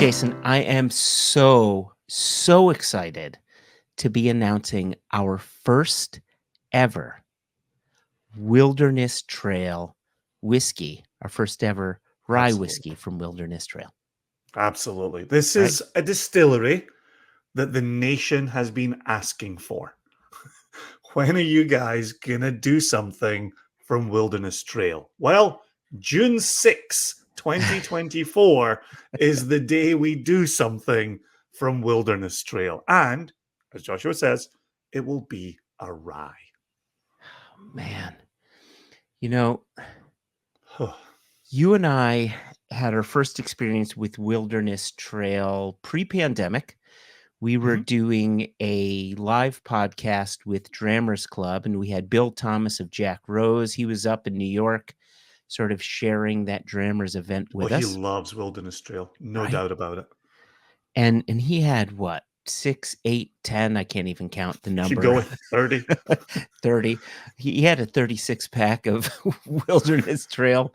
Jason, I am so excited to be announcing our first ever Wilderness Trail whiskey, our first ever rye Absolutely. whiskey from Wilderness Trail, Absolutely. This right? is a distillery that the nation has been asking for. When are you guys going to do something from Wilderness Trail? Well, June 6, 2024 is the day we do something from Wilderness Trail. And as Joshua says, it will be a rye. Man, you know, you and I had our first experience with Wilderness Trail pre-pandemic. We were Mhm. doing a live podcast with Drammers Club, and we had Bill Thomas of Jack Rose. He was up in New York, sort of sharing that Drammers event Oh, with he us, loves Wilderness Trail. No right? doubt about it. And he had what, 6, 8, 10? I can't even count the You should go number. with 30. 30. He had a 36 pack of Wilderness Trail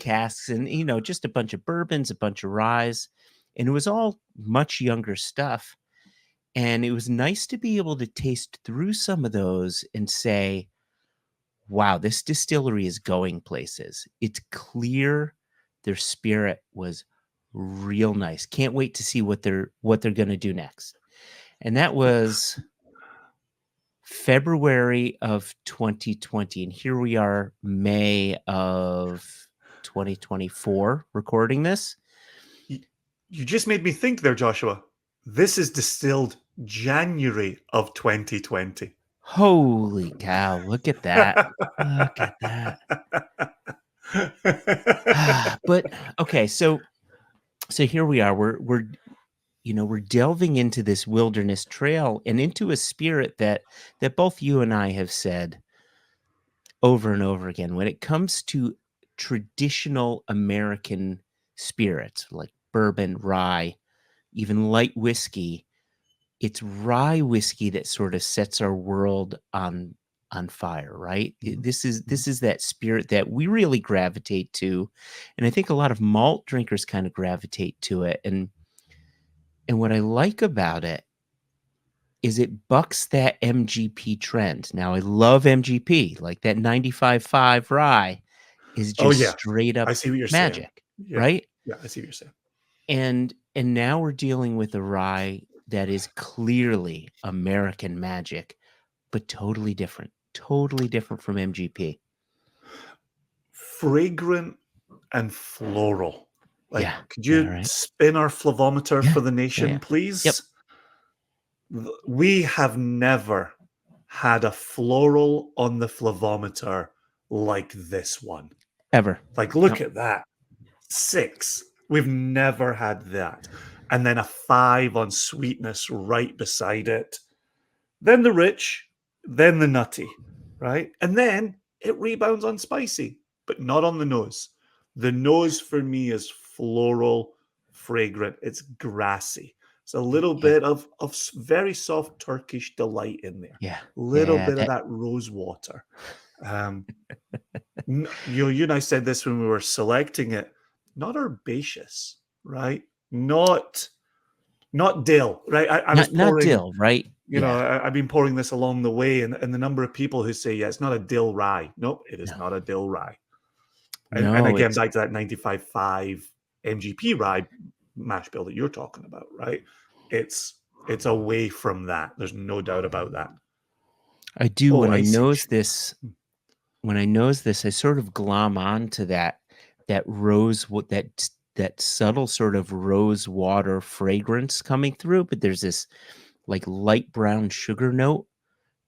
casks, and just a bunch of bourbons, a bunch of ryes, and it was all much younger stuff. And it was nice to be able to taste through some of those and say, wow, this distillery is going places. It's clear their spirit was real nice. Can't wait to see what they're going to do next. And that was February of 2020, and here we are, May of 2024, recording this. You you just made me think there, Joshua. This is distilled January of 2020. Holy cow, look at that. Look at that. But okay, so here we are. We're delving into this wilderness trail and into a spirit that both you and I have said over and over again. When it comes to traditional American spirits like bourbon, rye, even light whiskey, it's rye whiskey that sort of sets our world on fire, right? Mhm, This is mhm. this is that spirit that we really gravitate to, and I think a lot of malt drinkers kind of gravitate to it. And what I like about it is it bucks that MGP trend. Now I love MGP, like that 95.5 rye is Oh, just yeah. straight I up see what you're saying. magic, Yeah. right? Yeah, I see what you're saying. And now we're dealing with a rye that is clearly American magic, but totally different from MGP. Fragrant and floral. Like, Yeah. could Yeah, you right. spin our flavometer Yeah. for the Yeah, yeah. nation, Yep. please? We have never had a floral on the flavometer like this one. Ever. Like, Yep. look at that. 6. We've never had that. And then a 5 on sweetness right beside it. Then the rich, then the nutty, right? And then it rebounds on spicy, but not on the nose. The nose for me is floral, fragrant. It's grassy. It's a little Yeah. bit of very soft Turkish delight in there. Yeah. Little Yeah. bit of That that rose water. Um, you and I said this when we were selecting it. Not herbaceous, right? Not not dill, right? I was not pouring, dill, right? Yeah. I've been pouring this along the way, and the number of people who say, yeah, it's not a dill rye. Nope, it is No. not a dill rye. And No, again, it's back to that 95.5 MGP rye mash bill that you're talking about, right? It's away from that. There's no doubt about that. I do Oh, I see. when I nose this, I sort of glom on to that rose what that subtle sort of rose water fragrance coming through, but there's this like light brown sugar note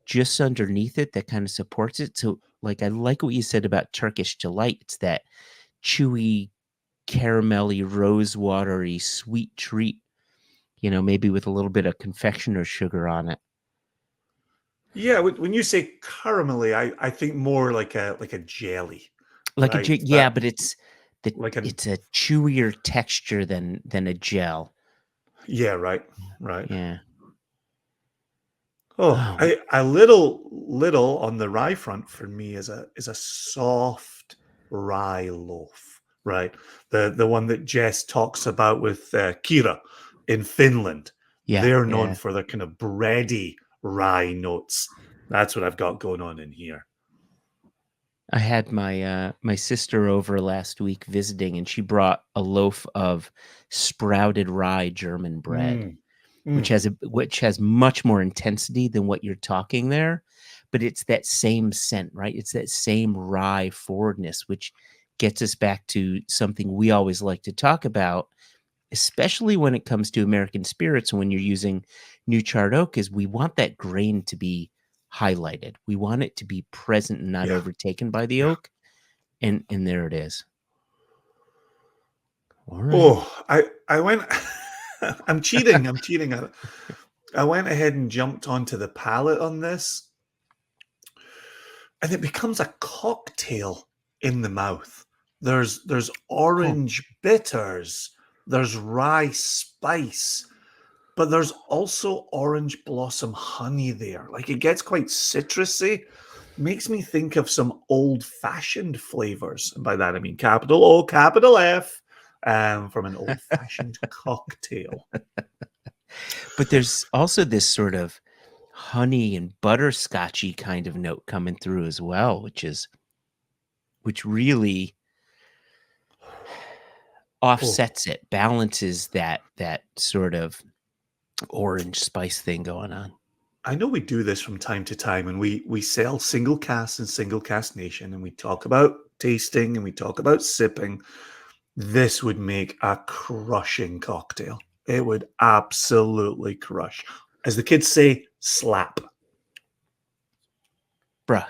just underneath it that kind of supports it. So like I like what you said about Turkish delight. It's that chewy, caramelly, rose watery, sweet treat, maybe with a little bit of confectioner sugar on it. Yeah, when you say caramelly, I think more like a jelly, Like a right? gel, yeah, That but like an it's a chewier texture than a gel. yeah, right, right. Yeah. Oh, Oh, a little on the rye front for me is a soft rye loaf. right? The one that Jess talks about with Kira in Finland. Yeah, They're known yeah. for their kind of bready rye notes. That's what I've got going on in here. I had my sister over last week visiting, and she brought a loaf of sprouted rye German bread, Mm, mm, which has much more intensity than what you're talking there, but it's that same scent, right? It's that same rye forwardness, which gets us back to something we always like to talk about, especially when it comes to American spirits and when you're using new charred oak, is we want that grain to be highlighted. We want it to be present and not yeah, overtaken by the yeah. oak. And there it is. All right. Oh, I went. I'm cheating. I'm cheating. I went ahead and jumped onto the palate on this, and it becomes a cocktail in the mouth. There's Cool. orange bitters, there's rye spice, but there's also orange blossom honey there. Like it gets quite citrusy. Makes me think of some old-fashioned flavors. And by that I mean capital O, capital F, from an old-fashioned cocktail. But there's also this sort of honey and butterscotchy kind of note coming through as well, which really Oh, offsets it, balances that sort of orange spice thing going on. I know we do this from time to time, and we sell single cast and single cast nation, and we talk about tasting and we talk about sipping. This would make a crushing cocktail. It would absolutely crush. As the kids say, slap. Bruh.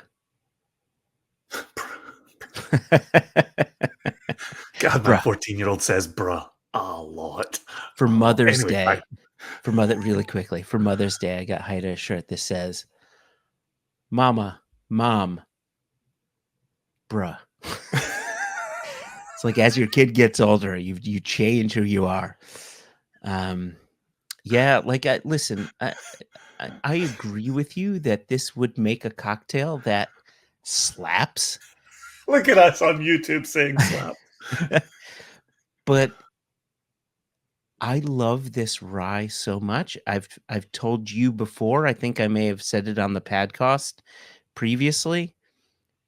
God, my Bruh. 14-year-old says bruh a lot. For Oh, Mother's anyway, Day, really quickly, for Mother's Day, I got Haida a shirt that says, Mama, Mom, bruh. It's like as your kid gets older, you change who you are. Yeah, like listen, I agree with you that this would make a cocktail that slaps. look at us on YouTube saying slap. But I love this rye so much. I've told you before, I think I may have said it on the podcast previously.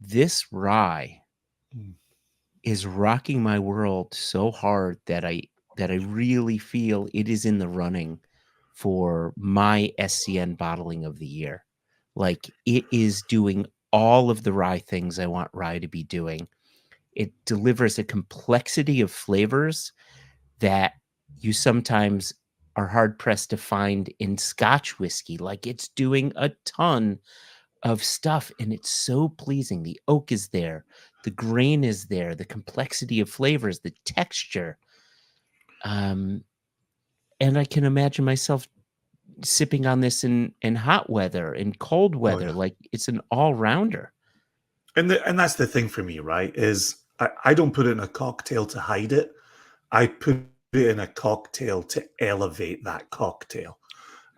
This rye Mm, is rocking my world so hard that I really feel it is in the running for my SCN bottling of the year. Like it is doing all of the rye things I want rye to be doing. It delivers a complexity of flavors that you sometimes are hard pressed to find in Scotch whiskey. Like it's doing a ton of stuff and it's so pleasing. The oak is there, the grain is there, the complexity of flavors, the texture. Um, and I can imagine myself sipping on this in hot weather, in cold oh weather. yeah. Like it's an all rounder. And that's the thing for me, right? Is I don't put it in a cocktail to hide it. I put it in a cocktail to elevate that cocktail.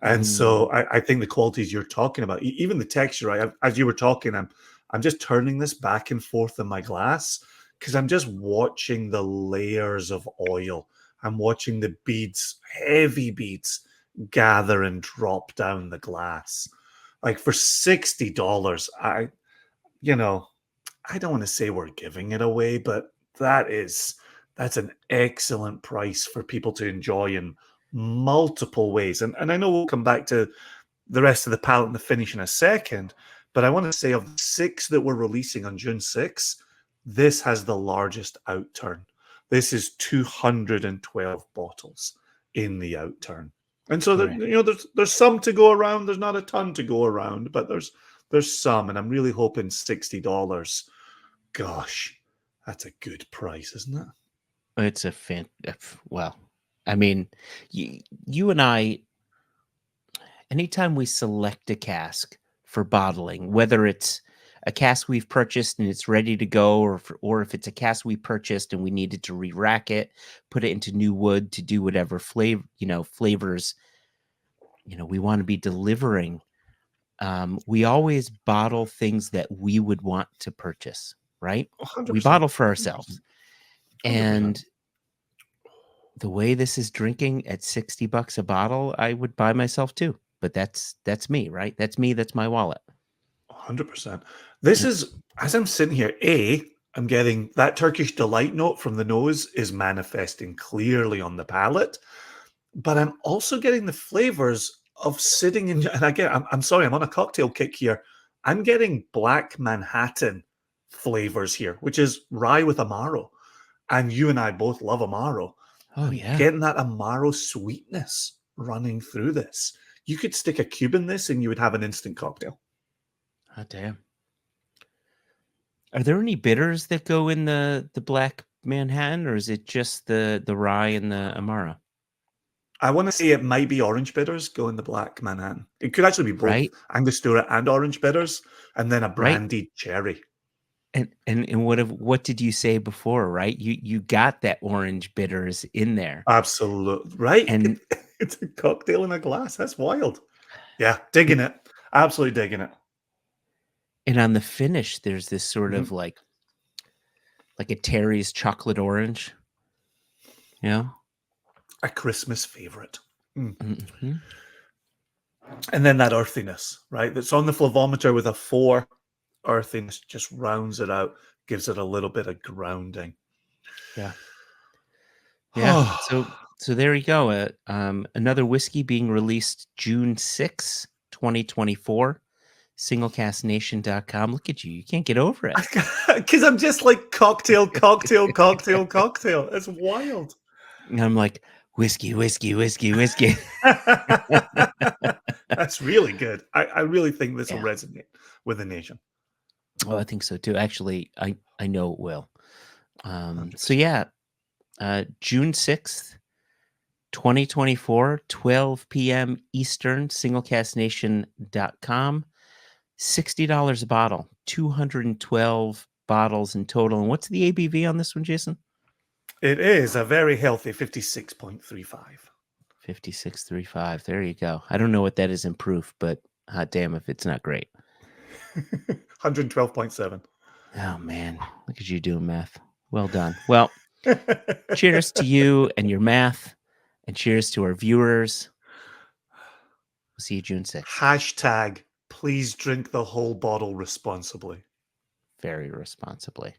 And Mm, so I think the qualities you're talking about, even the texture, right? As you were talking, I'm just turning this back and forth in my glass because I'm just watching the layers of oil. I'm watching the beads, heavy beads, gather and drop down the glass. Like for $60, you know, I don't want to say we're giving it away, but that's an excellent price for people to enjoy in multiple ways. And I know we'll come back to the rest of the palette and the finish in a second, but I want to say of the six that we're releasing on June 6th, this has the largest outturn. This is 212 bottles in the outturn. And so that, correct. there's some to go around. There's not a ton to go around, but there's some, and I'm really hoping $60. Gosh, that's a good price, isn't it? It's a well, I mean, you and I, anytime we select a cask for bottling, whether it's a cask we've purchased and it's ready to go, or if it's a cask we purchased and we needed to re-rack it, put it into new wood to do whatever flavors, we want to be delivering. We always bottle things that we would want to purchase, right? We 100%. bottle for 100%. ourselves. 100%. And the way this is drinking at $60 a bottle, I would buy myself two. But that's me, right? That's me. That's my wallet. 100%. This Uh, is, as I'm sitting here, I'm getting that Turkish delight note from the nose is manifesting clearly on the palate, but I'm also getting the flavors of sitting in, and again, I'm sorry, I'm on a cocktail kick here. I'm getting black Manhattan flavors here, which is rye with Amaro. And you and I both love Amaro. Oh I'm yeah. getting that Amaro sweetness running through this. You could stick a cube in this and you would have an instant cocktail. Oh damn. Are there any bitters that go in the black Manhattan, or is it just the rye and the Amara? I want to say it might be orange bitters go in the black Manhattan. It could actually be both Right? Angostura and orange bitters, and then a Right? brandied cherry. And what did you say before, right? You got that orange bitters in there. Absolute right. And It's a cocktail in a glass. That's wild. Yeah, digging and it. Absolutely digging it. and on the finish, there's this sort Mhm. of like a Terry's chocolate orange, you know? A Christmas favorite. Mm. Mhm. And then that earthiness, right? That's on the flavometer with a 4. Earthiness just rounds it out, gives it a little bit of grounding. Yeah. Yeah. So there you go. Another whiskey being released June 6, 2024. Singlecasknation.com. Look at you. You can't get over it. Because I'm just like cocktail, cocktail, cocktail, cocktail. It's wild. And I'm like, whiskey, whiskey, whiskey, whiskey. That's really good. I really think this will Yeah. resonate with the nation. Oh, I think so too. Actually, I know it will. So 100%. yeah, June 6th, 2024, 12 p.m. Eastern, singlecasknation.com. $60 a bottle, 212 bottles in total. And what's the ABV on this one, Jason? It is a very healthy 56.35. 56.35. There you go. I don't know what that is in proof, but hot damn if it's not great. 112.7. Oh man, look at you doing math. Well done. Well, cheers to you and your math, and cheers to our viewers. We'll see you June 6th. Hashtag, please drink the whole bottle responsibly. Very responsibly.